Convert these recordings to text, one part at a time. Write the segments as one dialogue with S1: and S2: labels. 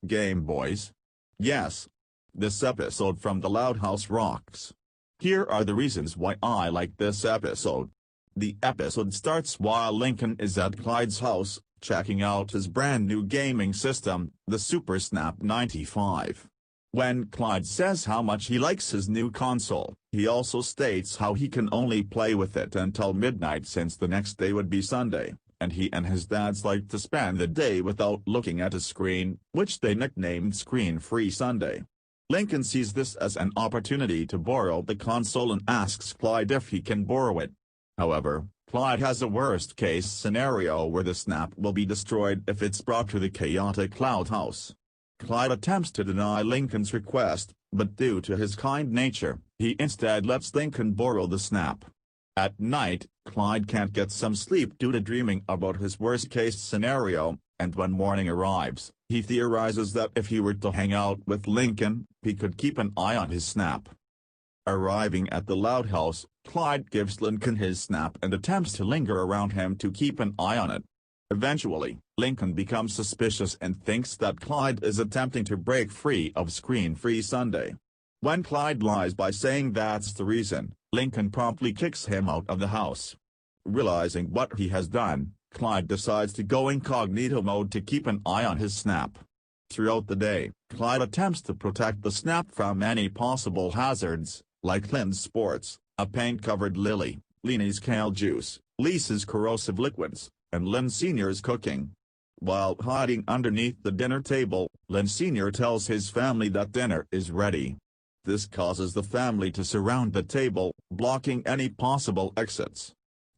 S1: Game Boys? Yes. This episode from The Loud House rocks. Here are the reasons why I like this episode. The episode starts while Lincoln is at Clyde's house, checking out his brand new gaming system, the Super Snap 95. When Clyde says how much he likes his new console, he also states how he can only play with it until midnight since the next day would be Sunday, and he and his dads like to spend the day without looking at a screen, which they nicknamed Screen-Free Sunday. Lincoln sees this as an opportunity to borrow the console and asks Clyde if he can borrow it. However, Clyde has a worst-case scenario where the snap will be destroyed if it's brought to the chaotic Loud House. Clyde attempts to deny Lincoln's request, but due to his kind nature, he instead lets Lincoln borrow the snap. At night, Clyde can't get some sleep due to dreaming about his worst-case scenario, and when morning arrives, he theorizes that if he were to hang out with Lincoln, he could keep an eye on his snap. Arriving at the Loud House, Clyde gives Lincoln his snap and attempts to linger around him to keep an eye on it. Eventually, Lincoln becomes suspicious and thinks that Clyde is attempting to break free of Screen-Free Sunday. When Clyde lies by saying that's the reason, Lincoln promptly kicks him out of the house. Realizing what he has done, Clyde decides to go incognito mode to keep an eye on his snap. Throughout the day, Clyde attempts to protect the snap from any possible hazards, like Lynn's sports, a paint-covered lily, Leanie's kale juice, Lisa's corrosive liquids, and Lynn Sr.'s cooking. While hiding underneath the dinner table, Lynn Sr. tells his family that dinner is ready. This causes the family to surround the table, blocking any possible exits.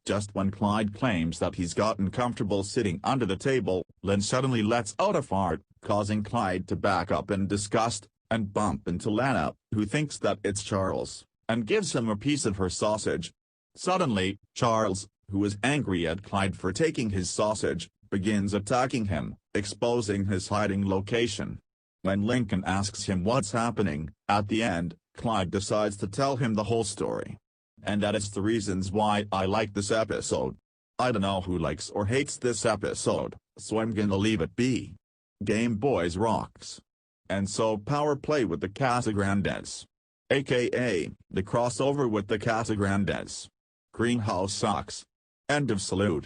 S1: Just when Clyde claims that he's gotten comfortable sitting under the table, Lynn suddenly lets out a fart, causing Clyde to back up in disgust, and bump into Lana, who thinks that it's Charles, and gives him a piece of her sausage. Suddenly, Charles, who is angry at Clyde for taking his sausage, begins attacking him, exposing his hiding location. When Lincoln asks him what's happening, at the end, Clyde decides to tell him the whole story. And that is the reasons why I like this episode. I don't know who likes or hates this episode, so I'm gonna leave it be. Game Boys rocks. And so power play with the Casagrandes. AKA, the crossover with the Casagrandes. Greenhouse sucks. End of salute.